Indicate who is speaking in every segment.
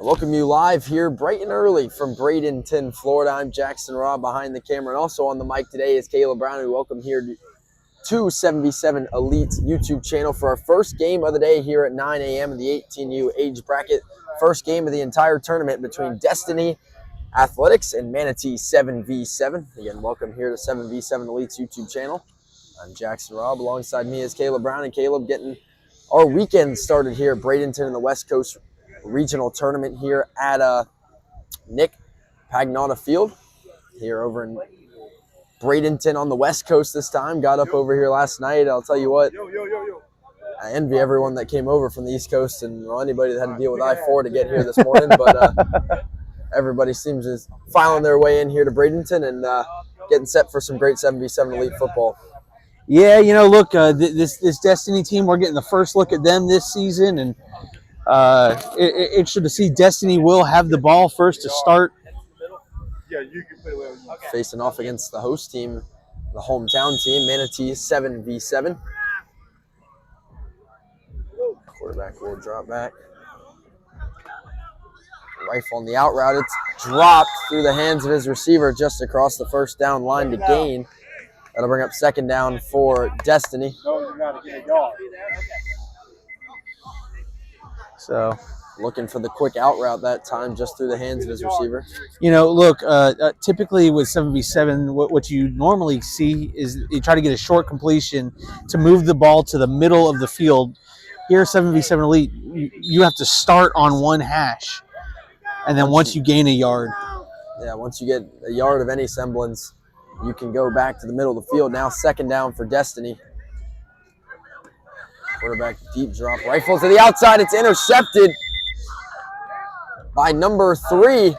Speaker 1: Welcome you live here bright and early from Bradenton, Florida. I'm Jackson Robb behind the camera, and also on the mic today is Caleb Brown. We welcome here to 7v7 Elite YouTube channel for our first game of the day here at 9 a.m. in the 18U age bracket. First game of the entire tournament between Destiny Athletics and Manatee 7v7. Again, welcome here to 7v7 Elite's YouTube channel. I'm Jackson Robb. Alongside me is Caleb Brown, and Caleb getting our weekend started here at Bradenton in the West Coast Regional Tournament here at Nick Pagnotta Field here over in Bradenton on the West Coast this time. Got up over here last night. I'll tell you what, I envy everyone that came over from the East Coast and anybody that had to deal with I-4 to get here this morning, but everybody seems to be filing their way in here to Bradenton and getting set for some great 7v7 Elite football.
Speaker 2: Yeah, you know, look, this Destiny team, we're getting the first look at them this season, and interested to see Destiny will have the ball first to start.
Speaker 3: Yeah, you can put it away.
Speaker 1: Facing off against the host team, the hometown team, Manatee 7v7. Quarterback will drop back. Rifle on the out route. It's dropped through the hands of his receiver just across the first down line to gain. That'll bring up second down for Destiny.
Speaker 3: No, you gotta get a yard.
Speaker 2: So,
Speaker 1: looking for the quick out route that time, just through the hands of his receiver.
Speaker 2: you know, look, typically with 7v7, what you normally see is you try to get a short completion to move the ball to the middle of the field. Here, 7v7 Elite, you have to start on one hash, and then once you gain a yard.
Speaker 1: Yeah, once you get a yard of any semblance, you can go back to the middle of the field. Now second down for Destiny. Quarterback deep drop. Rifle to the outside. It's intercepted by number 3.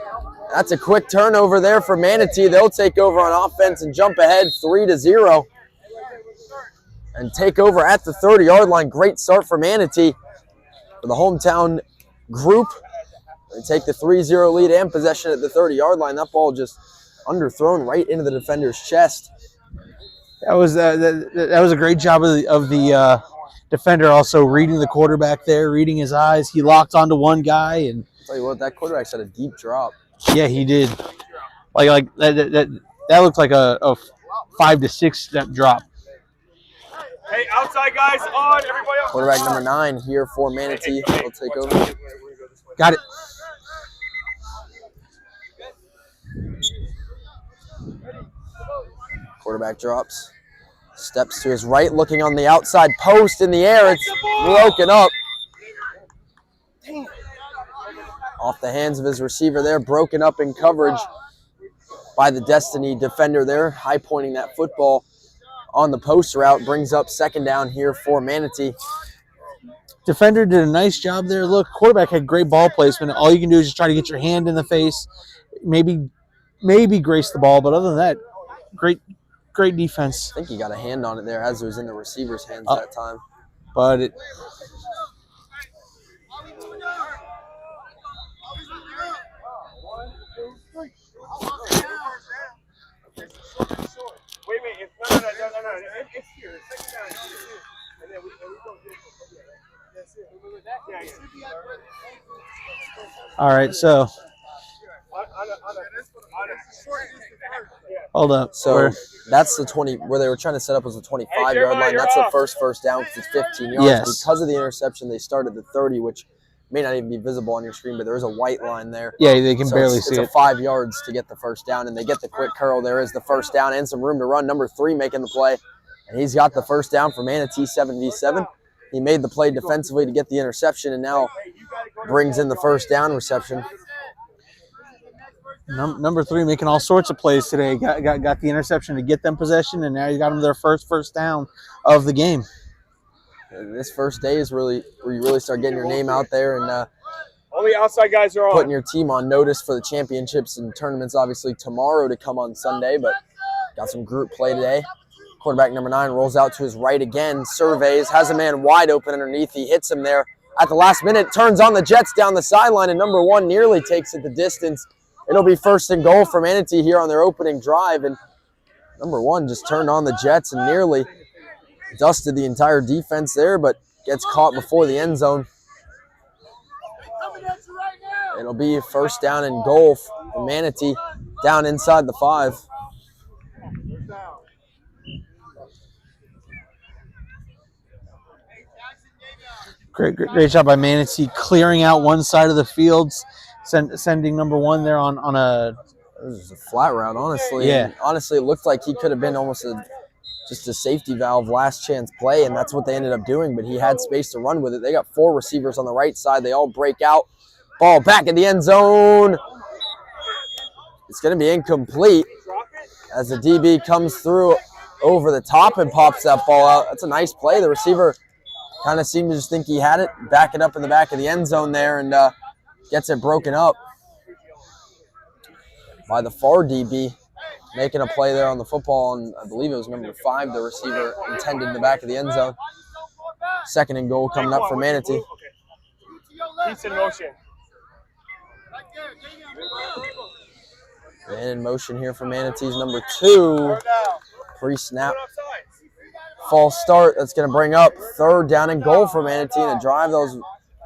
Speaker 1: That's a quick turnover there for Manatee. They'll take over on offense and jump ahead 3-0 and take over at the 30-yard line. Great start for Manatee. For the hometown group, they take the 3-0 lead and possession at the 30-yard line. That ball just underthrown right into the defender's chest.
Speaker 2: That was a great job of the defender, also reading the quarterback there, reading his eyes. He locked onto one guy, and
Speaker 1: I'll tell you what, that quarterback's had a deep drop.
Speaker 2: yeah, he did. Like that looked like a 5 to 6 step drop.
Speaker 3: Hey, outside guys on, everybody else.
Speaker 1: Quarterback number 9 here for Manatee. He'll take over.
Speaker 2: Got it.
Speaker 1: Quarterback drops. Steps to his right, looking on the outside post in the air. It's broken up. Off the hands of his receiver there, broken up in coverage by the Destiny defender there, high pointing that football on the post route. Brings up second down here for Manatee.
Speaker 2: Defender did a nice job there. Look, quarterback had great ball placement. All you can do is just try to get your hand in the face, maybe grace the ball, but other than that, great defense.
Speaker 1: I think he got a hand on it there as it was in the receiver's hands that time.
Speaker 2: But it
Speaker 3: Wait, no. It's here. It's second down. And then we go get it. That's it. Remember that? Yeah.
Speaker 2: all right, so hold up.
Speaker 1: So that's the 20, where they were trying to set up was the 25-yard line. That's the first down because it's 15 yards.
Speaker 2: Yes.
Speaker 1: Because of the interception, they started the 30, which may not even be visible on your screen, but there is a white line there.
Speaker 2: Yeah, they can
Speaker 1: So
Speaker 2: barely
Speaker 1: it's
Speaker 2: see it.
Speaker 1: It's 5 yards to get the first down, and they get the quick curl. There is the first down and some room to run. Number 3 making the play, and he's got the first down for Manatee 7v7. He made the play defensively to get the interception, and now brings in the first down reception.
Speaker 2: Number 3 making all sorts of plays today. Got the interception to get them possession, and now you got them their first down of the game.
Speaker 1: And this first day is really where you really start getting your name out there and
Speaker 3: Only outside guys are on.
Speaker 1: putting your team on notice for the championships and tournaments, obviously tomorrow to come on Sunday, but got some group play today. Quarterback number 9 rolls out to his right again, surveys, has a man wide open underneath. He hits him there at the last minute, turns on the Jets down the sideline, and number 1 nearly takes it the distance. It'll be first and goal for Manatee here on their opening drive, and number 1 just turned on the Jets and nearly dusted the entire defense there, but gets caught before the end zone. It'll be first down and goal for Manatee down inside the 5.
Speaker 2: Great job by Manatee clearing out one side of the field, sending number 1 there on a.
Speaker 1: It was a flat route, honestly.
Speaker 2: Yeah.
Speaker 1: And honestly, it looked like he could have been almost just a safety valve, last chance play, and that's what they ended up doing. But he had space to run with it. They got 4 receivers on the right side. They all break out. Ball back in the end zone. It's going to be incomplete as the DB comes through over the top and pops that ball out. That's a nice play. The receiver kind of seemed to just think he had it, back it up in the back of the end zone there, and gets it broken up by the far DB, making a play there on the football, and I believe it was number 5, the receiver intended in the back of the end zone. Second and goal coming up for Manatee.
Speaker 3: He's in motion.
Speaker 1: Man in motion here for Manatee's number 2. Pre-snap. False start. That's going to bring up third down and goal for Manatee. And a drive that was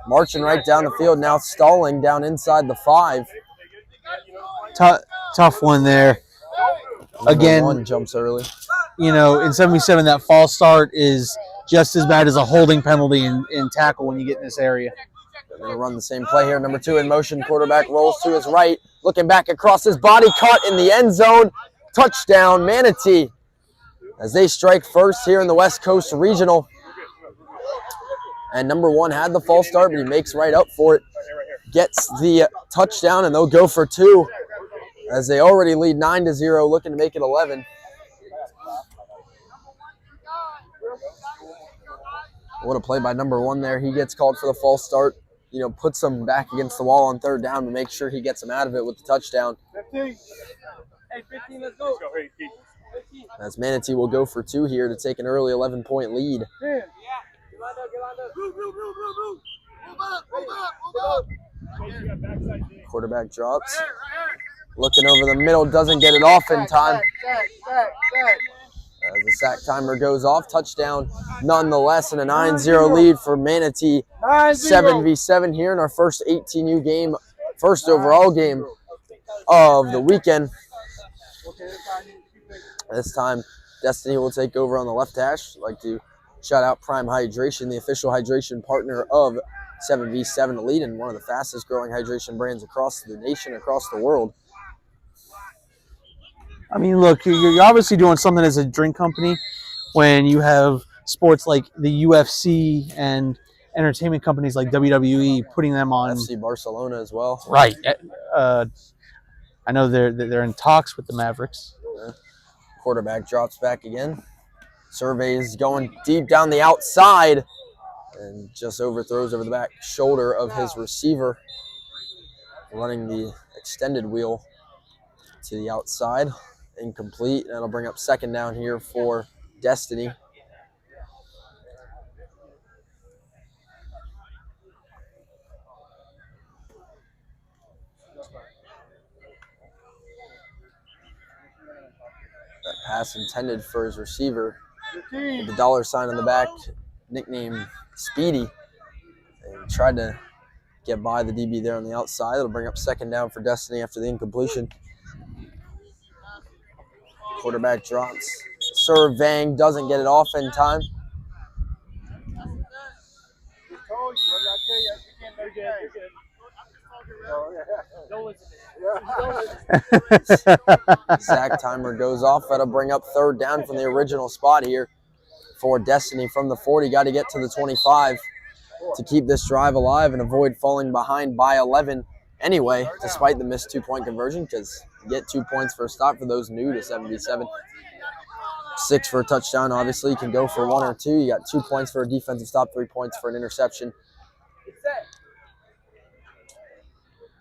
Speaker 1: marching right down the field, now stalling down inside the 5.
Speaker 2: Tough one there. Again,
Speaker 1: Number 1 jumps early.
Speaker 2: You know, in 77, that false start is just as bad as a holding penalty in tackle when you get in this area.
Speaker 1: They're going to run the same play here. Number 2 in motion. Quarterback rolls to his right. Looking back across his body. Caught in the end zone. Touchdown, Manatee. As they strike first here in the West Coast Regional. And number 1 had the false start, but he makes right up for it. Gets the touchdown, and they'll go for 2. As they already lead 9-0, looking to make it 11. What a play by number 1 there. He gets called for the false start. You know, puts him back against the wall on third down to make sure he gets him out of it with the touchdown.
Speaker 3: 15. Hey, 15, let's go.
Speaker 1: As Manatee will go for 2 here to take an early 11-point lead. Quarterback drops. Looking over the middle, doesn't get it off in time. As the sack timer goes off, touchdown nonetheless, and a 9-0 lead for Manatee 7v7 here in our first 18U game, first overall game of the weekend. This time, Destiny will take over on the left hash. I'd like to shout out Prime Hydration, the official hydration partner of 7v7 Elite and one of the fastest growing hydration brands across the nation, across the world.
Speaker 2: I mean, look, you're obviously doing something as a drink company when you have sports like the UFC and entertainment companies like WWE putting them on.
Speaker 1: FC Barcelona as well.
Speaker 2: Right. I know they're in talks with the Mavericks.
Speaker 1: Yeah. Quarterback drops back again. Surveys going deep down the outside and just overthrows over the back shoulder of his receiver. Running the extended wheel to the outside. Incomplete. That'll bring up second down here for Destiny. That pass intended for his receiver. With the dollar sign on the back, nicknamed Speedy. And tried to get by the DB there on the outside. It'll bring up second down for Destiny after the incompletion. Quarterback drops. Surveying, doesn't get it off in time. Sack timer goes off. That'll bring up third down from the original spot here for Destiny from the 40. Got to get to the 25 to keep this drive alive and avoid falling behind by 11 anyway, despite the missed 2-point conversion, because you get 2 points for a stop for those new to 7v7. 6 for a touchdown. Obviously, you can go for 1 or 2. You got 2 points for a defensive stop, 3 points for an interception.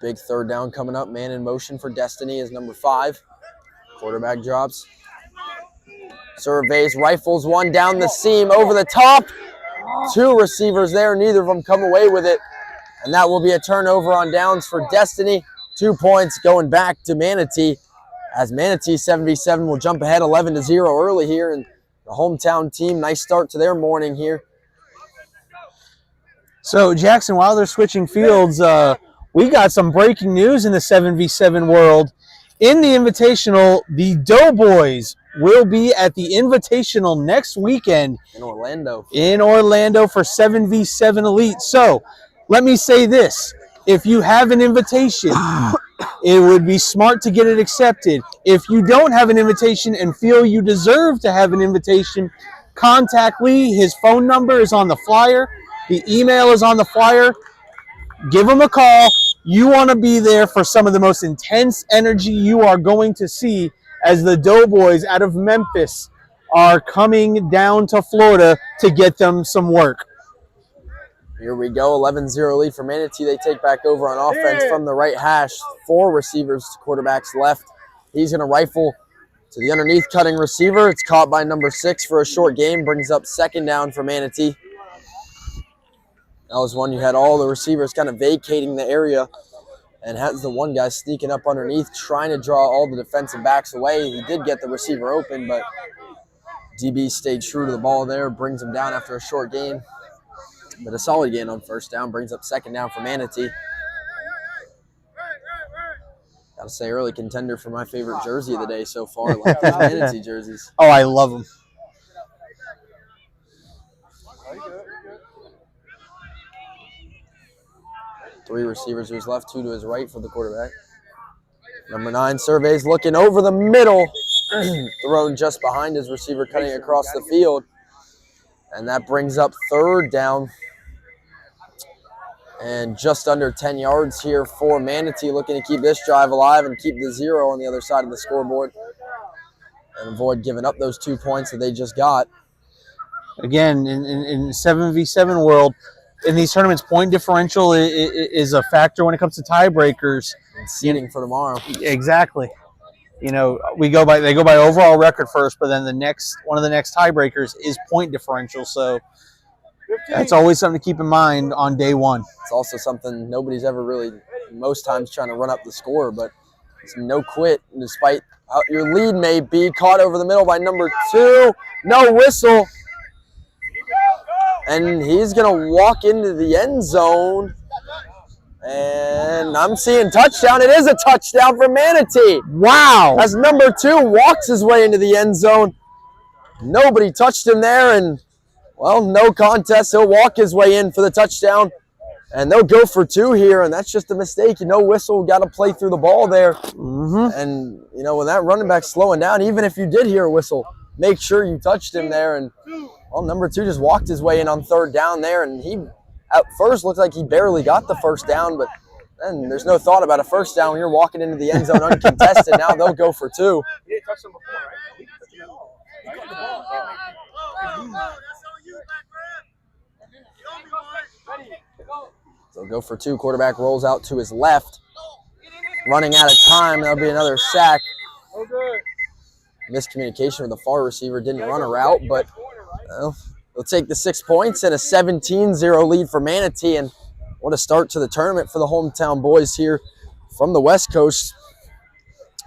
Speaker 1: Big third down coming up. Man in motion for Destiny is number 5. Quarterback drops. Surveys, rifles one down the seam, over the top. 2 receivers there. Neither of them come away with it. And that will be a turnover on downs for Destiny. 2 points going back to Manatee. As Manatee 7v7 will jump ahead 11-0 early here. And the hometown team, nice start to their morning here.
Speaker 2: So, Jackson, while they're switching fields, we got some breaking news in the 7v7 world. In the Invitational, the Doughboys will be at the Invitational next weekend
Speaker 1: In Orlando.
Speaker 2: in Orlando for 7v7 Elite. So, let me say this. If you have an invitation, it would be smart to get it accepted. If you don't have an invitation and feel you deserve to have an invitation, contact Lee. His phone number is on the flyer. The email is on the flyer. Give him a call. You want to be there for some of the most intense energy you are going to see as the Doughboys out of Memphis are coming down to Florida to get them some work.
Speaker 1: Here we go, 11-0 lead for Manatee. They take back over on offense from the right hash. 4 receivers to quarterback's left. He's going to rifle to the underneath cutting receiver. It's caught by number 6 for a short gain. Brings up 2nd down for Manatee. That was one you had all the receivers kind of vacating the area and has the one guy sneaking up underneath, trying to draw all the defensive backs away. He did get the receiver open, but DB stayed true to the ball there, brings him down after a short gain. But a solid gain on 1st down, brings up 2nd down for Manatee. Gotta say, early contender for my favorite jersey of the day so far. I like those Manatee jerseys.
Speaker 2: Oh, I love them.
Speaker 1: Three receivers who's left, 2 to his right for the quarterback. Number 9 surveys looking over the middle. Thrown just behind his receiver, cutting across the field. And that brings up 3rd down. And just under 10 yards here for Manatee, looking to keep this drive alive and keep the 0 on the other side of the scoreboard. And avoid giving up those 2 points that they just got.
Speaker 2: Again, in 7v7 world, in these tournaments, point differential is a factor when it comes to tiebreakers.
Speaker 1: And seeding for tomorrow.
Speaker 2: Exactly. You know, they go by overall record first, but then one of the next tiebreakers is point differential. So
Speaker 3: 15.
Speaker 2: that's always something to keep in mind on day one.
Speaker 1: It's also something nobody's ever really, most times, trying to run up the score, but it's no quit. Despite how your lead may be, caught over the middle by number 2. No whistle. And he's going to walk into the end zone. And I'm seeing touchdown. It is a touchdown for Manatee.
Speaker 2: Wow.
Speaker 1: As number 2 walks his way into the end zone. Nobody touched him there, and, well, no contest. He'll walk his way in for the touchdown. And they'll go for 2 here, and that's just a mistake. No whistle, got to play through the ball there.
Speaker 2: Mm-hmm.
Speaker 1: And, you know, when that running back's slowing down, even if you did hear a whistle, make sure you touched him there. And, well, number 2 just walked his way in on 3rd down there, and he at first looked like he barely got the 1st down, but then there's no thought about a 1st down when you're walking into the end zone uncontested. Now they'll go for 2.
Speaker 3: He didn't touch him before, right? He touched him all. He got the ball.
Speaker 1: So they'll go for 2. Quarterback rolls out to his left. Running out of time. That'll be another sack.
Speaker 3: Oh, good.
Speaker 1: Miscommunication with the far receiver. Didn't run a route, but they'll take the 6 points and a 17-0 lead for Manatee. And what a start to the tournament for the hometown boys here from the West Coast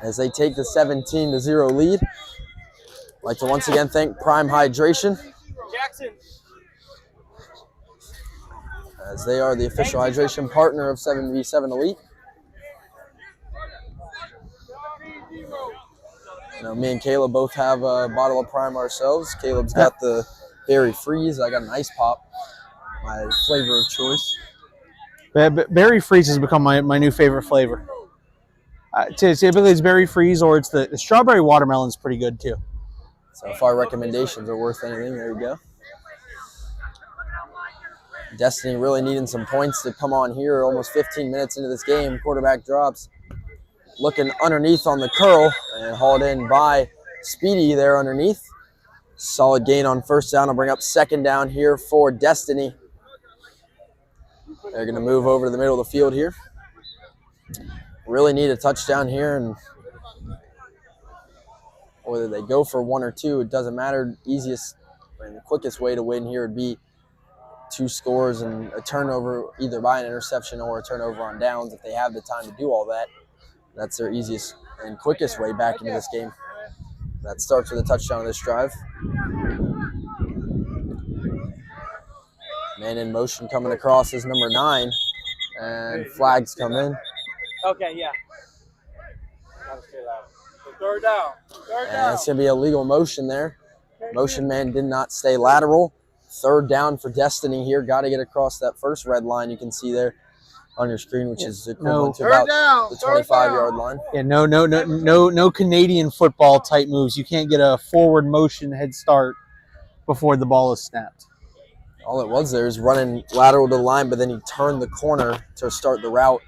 Speaker 1: as they take the 17-0 lead. I'd like to once again thank Prime Hydration,
Speaker 3: Jackson.
Speaker 1: as they are the official hydration partner of 7v7 Elite. You know, me and Caleb both have a bottle of Prime ourselves. Caleb's got the Berry Freeze. I got an Ice Pop, my flavor of choice.
Speaker 2: Berry Freeze has become my new favorite flavor. Typically it's Berry Freeze, or it's the strawberry watermelon's pretty good too.
Speaker 1: So if our recommendations are worth anything, there you go. Destiny really needing some points to come on here. Almost 15 minutes into this game. Quarterback drops. Looking underneath on the curl and hauled in by Speedy there underneath. Solid gain on 1st down. I'll bring up 2nd down here for Destiny. They're going to move over to the middle of the field here. Really need a touchdown here, and whether they go for 1 or 2, it doesn't matter. Easiest and the quickest way to win here would be 2 scores and a turnover, either by an interception or a turnover on downs. If they have the time to do all that, that's their easiest and quickest way back into this game. That starts with a touchdown of this drive. Man in motion coming across is number 9. And flags come in.
Speaker 3: Okay, yeah. So third down.
Speaker 1: And it's going to be a legal motion there. Motion man did not stay lateral. Third down for Destiny here. Got to get across that first red line you can see there on your screen, which is equivalent to about the 25-yard line.
Speaker 2: Yeah, no Canadian football type moves. You can't get a forward motion head start before the ball is snapped.
Speaker 1: All it was there is running lateral to the line, but then he turned the corner to start the route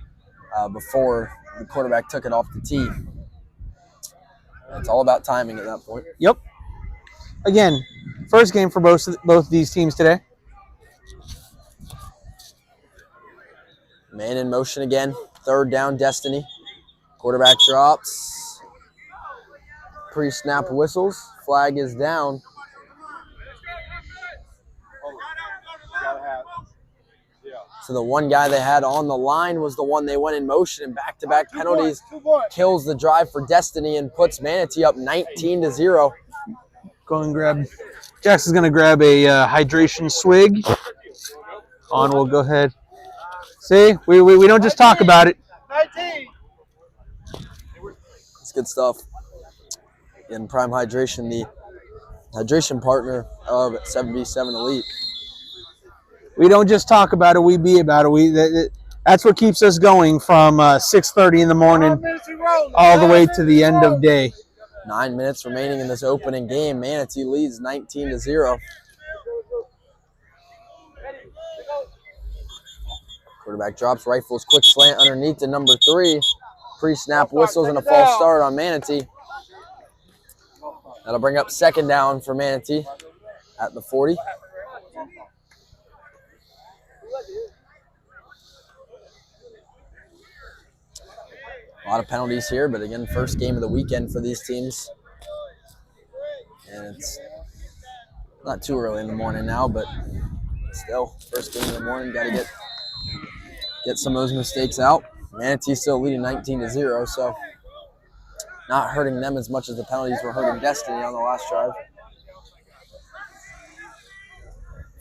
Speaker 1: before the quarterback took it off the tee. It's all about timing at that point.
Speaker 2: Yep. Again, first game for both of these teams today.
Speaker 1: Man in motion again. Third down, Destiny. Quarterback drops. Pre-snap whistles. Flag is down. So the one guy they had on the line was the one they went in motion, and back-to-back penalties kills the drive for Destiny and puts Manatee up 19-0.
Speaker 2: Go and grab. Jackson's going to grab a hydration swig. On, we'll go ahead. See, we don't just talk about it.
Speaker 3: 19.
Speaker 1: It's good stuff. In Prime Hydration, the hydration partner of 7v7 Elite.
Speaker 2: We don't just talk about it, we be about it. That's what keeps us going from 6:30 in the morning all the way to the end of day.
Speaker 1: 9 minutes remaining in this opening game. Manatee leads 19-0. Quarterback drops, rifles, quick slant underneath to number 3. Pre-snap whistles and a false start on Manatee. That'll bring up second down for Manatee at the 40. A lot of penalties here, but again, first game of the weekend for these teams. And it's not too early in the morning now, but still, first game of the morning, got to get some of those mistakes out. Manatee still leading 19-0, so not hurting them as much as the penalties were hurting Destiny on the last drive.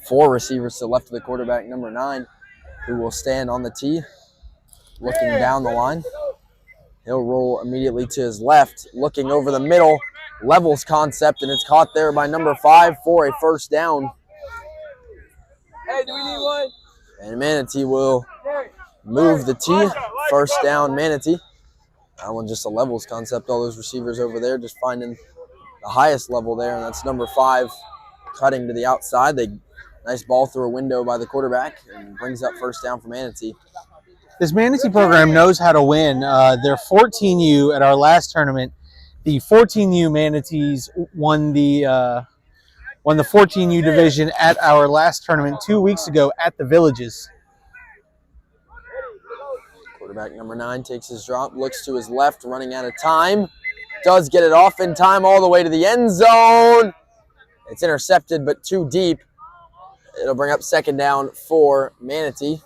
Speaker 1: 4 receivers to the left of the quarterback, number 9, who will stand on the tee, looking down the line. He'll roll immediately to his left, looking over the middle, levels concept, and it's caught there by number 5 for a first down.
Speaker 3: Hey, do we need one?
Speaker 1: And Manatee will move the tee. First down, Manatee. That one just a levels concept. All those receivers over there just finding the highest level there, and that's number 5 cutting to the outside. Nice ball through a window by the quarterback and brings up first down for Manatee.
Speaker 2: This Manatee program knows how to win. They're 14U at our last tournament. The 14U Manatees won the 14U division at our last tournament 2 weeks ago at the Villages.
Speaker 1: Quarterback number 9 takes his drop, looks to his left, running out of time. Does get it off in time all the way to the end zone. It's intercepted, but too deep. It'll bring up second down for Manatee.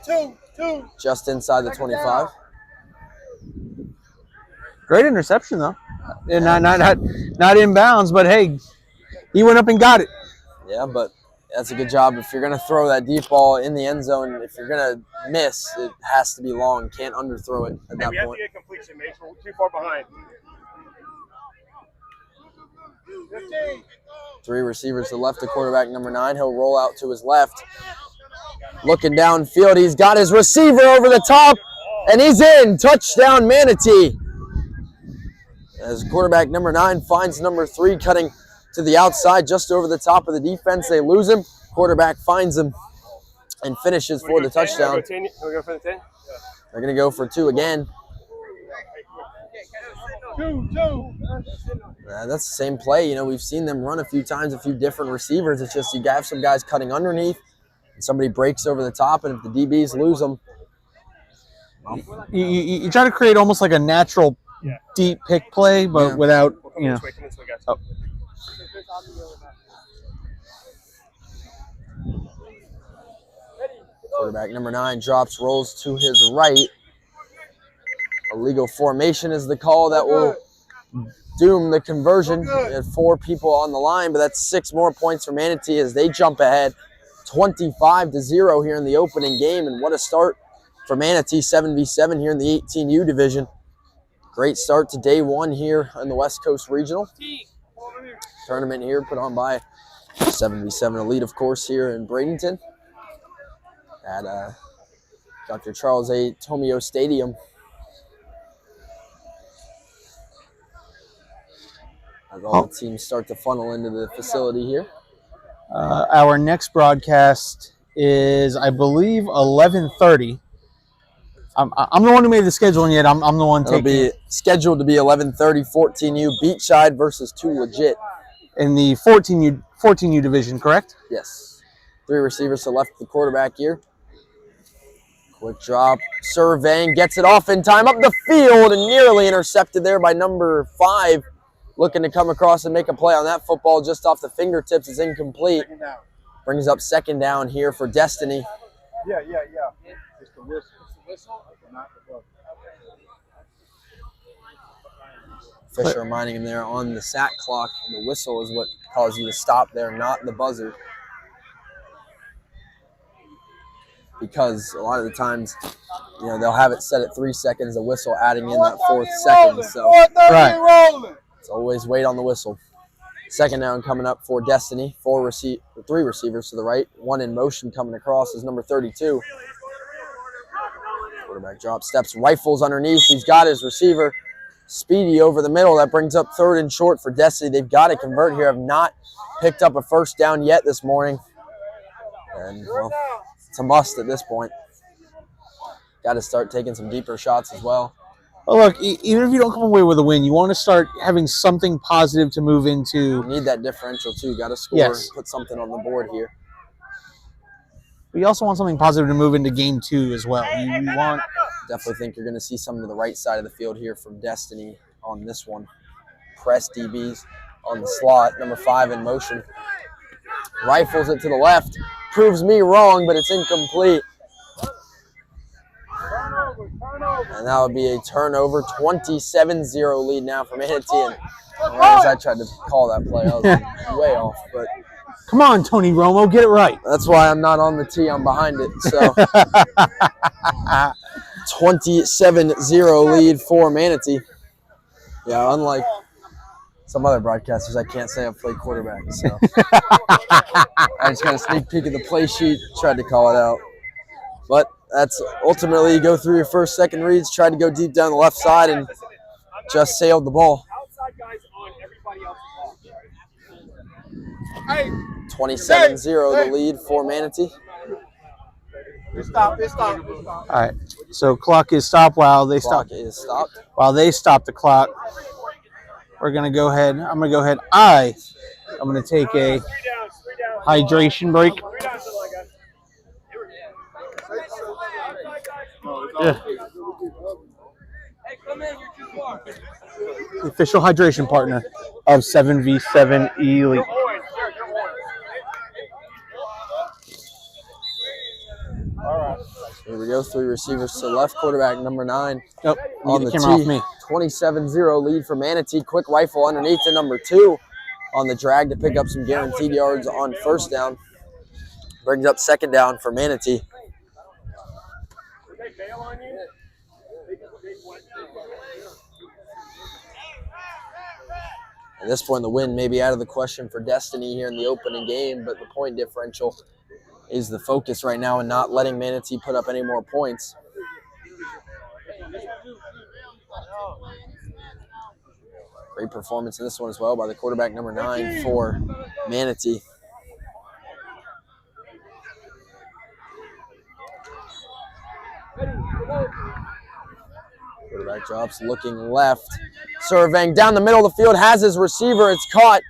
Speaker 3: Two.
Speaker 1: Just inside the 25.
Speaker 2: Great interception, though. And not in bounds, but hey, he went up and got it.
Speaker 1: Yeah, but that's a good job. If you're going to throw that deep ball in the end zone, if you're going to miss, it has to be long. Can't underthrow it at that
Speaker 3: We have
Speaker 1: point.
Speaker 3: to get completion, mate. We're too far behind. 15.
Speaker 1: 3 receivers to the left of quarterback number 9. He'll roll out to his left. Looking downfield, he's got his receiver over the top, and he's in. Touchdown, Manatee. As quarterback number 9 finds number 3 cutting to the outside just over the top of the defense. They lose him. Quarterback finds him and finishes for the touchdown.
Speaker 3: Can we go for the 10?
Speaker 1: They're going to go for 2 again.
Speaker 3: Two.
Speaker 1: That's the same play. You know, we've seen them run a few times, a few different receivers. It's just you have some guys cutting underneath. Somebody breaks over the top, and if the DBs lose them,
Speaker 2: You try to create almost like a natural deep pick play, but without, you know. Oh.
Speaker 1: Quarterback number 9 drops, rolls to his right. Illegal formation is the call that will doom the conversion. We had 4 people on the line, but that's 6 more points for Manatee as they jump ahead. 25-0 here in the opening game. And what a start for Manatee 7v7 here in the 18U division. Great start to day one here in the West Coast Regional tournament here put on by 7v7 Elite, of course, here in Bradenton at Dr. Charles A. Tomio Stadium. As all the teams start to funnel into the facility here.
Speaker 2: Our next broadcast is, I believe, 11:30. I'm the one who made the scheduling yet. I'm the one taking it.
Speaker 1: It'll be scheduled to be 11:30, 14U, Beachside versus 2 Legit.
Speaker 2: In the 14U division, correct?
Speaker 1: Yes. 3 receivers to the left of the quarterback here. Quick drop, surveying, gets it off in time, up the field, and nearly intercepted there by number 5. Looking to come across and make a play on that football just off the fingertips. Is incomplete. Brings up second down here for Destiny.
Speaker 3: Yeah. It's the whistle. Not the buzzer.
Speaker 1: Fisher reminding him there on the sack clock, the whistle is what calls you to stop there, not the buzzer. Because a lot of the times, you know, they'll have it set at 3 seconds, the whistle adding in that 4th second. So
Speaker 2: Right.
Speaker 1: it's always wait on the whistle. Second down coming up for Destiny. 3 receivers to the right. 1 in motion coming across is number 32. Quarterback drop, steps, rifles underneath. He's got his receiver. Speedy over the middle. That brings up 3rd and short for Destiny. They've got to convert here. Have not picked up a first down yet this morning. And, well, it's a must at this point. Got to start taking some deeper shots as well.
Speaker 2: Well, look, even if you don't come away with a win, you want to start having something positive to move into.
Speaker 1: You need that differential, too. Got to score
Speaker 2: Yes.
Speaker 1: and put something on the board here.
Speaker 2: We also want something positive to move into game 2 as well. You want.
Speaker 1: Definitely think you're going to see some to the right side of the field here from Destiny on this one. Press DBs on the slot. Number 5 in motion. Rifles it to the left. Proves me wrong, but it's incomplete. And that would be a turnover. 27-0 lead now for Manatee. And I tried to call that play. I was way off, but
Speaker 2: Come on, Tony Romo, get it right.
Speaker 1: that's why I'm not on the tee. I'm behind it. So 27-0 lead for Manatee. Yeah, unlike some other broadcasters, I can't say I've played quarterback. So I just got a sneak peek at the play sheet, tried to call it out. But that's ultimately you go through your first, second reads, tried to go deep down the left side, and just sailed the ball.
Speaker 3: Outside guys on everybody else's ball. Hey,
Speaker 2: 27-0
Speaker 1: the lead for Manatee.
Speaker 3: stop.
Speaker 2: All right. So clock is stopped while they
Speaker 1: Clock
Speaker 2: stop.
Speaker 1: is stopped.
Speaker 2: While they stop the clock, we're gonna go ahead. I'm gonna go ahead. I'm gonna take a
Speaker 3: 3 down.
Speaker 2: hydration break.
Speaker 3: 3 down, something like that.
Speaker 2: Yeah. The official hydration partner of 7v7 Elite.
Speaker 1: Here we go. 3 receivers to the left. Quarterback number 9
Speaker 2: Nope.
Speaker 1: on
Speaker 2: Get
Speaker 1: the
Speaker 2: the camera off
Speaker 1: tee.
Speaker 2: me.
Speaker 1: 27-0 lead for Manatee. Quick rifle underneath to number 2 on the drag to pick up some guaranteed yards on first down. Brings up second down for Manatee.
Speaker 3: Did they bail on you?
Speaker 1: At this point, the win may be out of the question for Destiny here in the opening game, but the point differential is the focus right now and not letting Manatee put up any more points. Great performance in this one as well by the quarterback number 9 for Manatee. Quarterback drops, looking left, surveying down the middle of the field, has his receiver, it's caught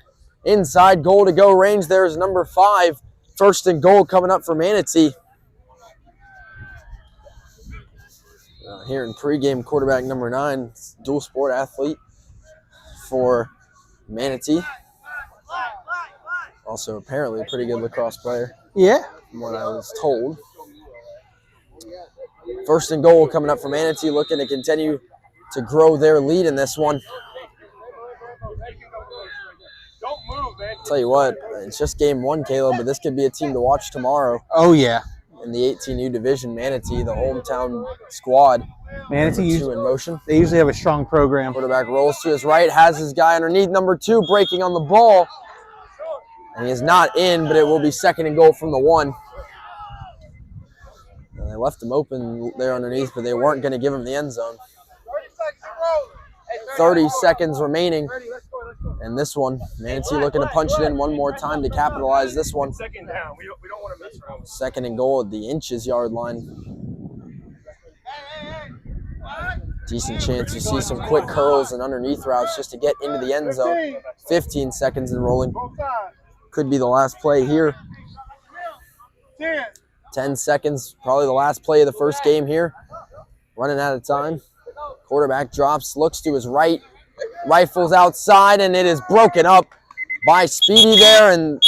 Speaker 1: inside goal to go range. There's number 5, first and goal coming up for Manatee. Here in pregame, quarterback number 9, dual sport athlete for Manatee. Also apparently a pretty good lacrosse player,
Speaker 2: Yeah.
Speaker 1: from what I was told. First and goal coming up for Manatee, looking to continue to grow their lead in this one.
Speaker 3: Don't move, man.
Speaker 1: tell you what, it's just game one, Caleb, but this could be a team to watch tomorrow
Speaker 2: Oh yeah,
Speaker 1: in the 18U division. Manatee, the hometown squad.
Speaker 2: Manatee.
Speaker 1: Number 2 in motion.
Speaker 2: They usually have a strong program.
Speaker 1: Quarterback rolls to his right, has his guy underneath. Number 2 breaking on the ball. And he is not in, but it will be 2nd and goal from the 1. And they left him open there underneath, but they weren't going to give him the end zone. 30 seconds remaining. And this one, Manatee looking to punch it in one more time to capitalize this one.
Speaker 3: 2nd down. We don't want to mess around.
Speaker 1: 2nd and goal at the inches yard line. Decent chance to see some quick curls and underneath routes just to get into the end zone. 15 seconds and rolling. Could be the last play here. 10 seconds, probably the last play of the first game here. Running out of time. Quarterback drops, looks to his right, rifles outside, and it is broken up by Speedy there, and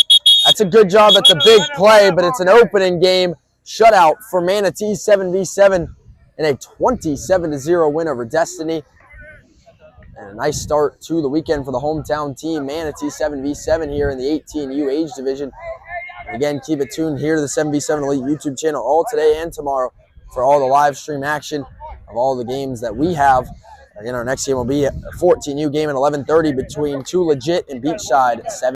Speaker 1: that's a good job. That's a big play, but it's an opening game shutout for Manatee 7v7 in a 27-0 win over Destiny. And a nice start to the weekend for the hometown team, Manatee 7v7 here in the 18U age division. And again, keep it tuned here to the 7v7 Elite YouTube channel all today and tomorrow for all the live stream action of all the games that we have. Again, our next game will be a 14U game at 11:30 between 2 Legit and Beachside.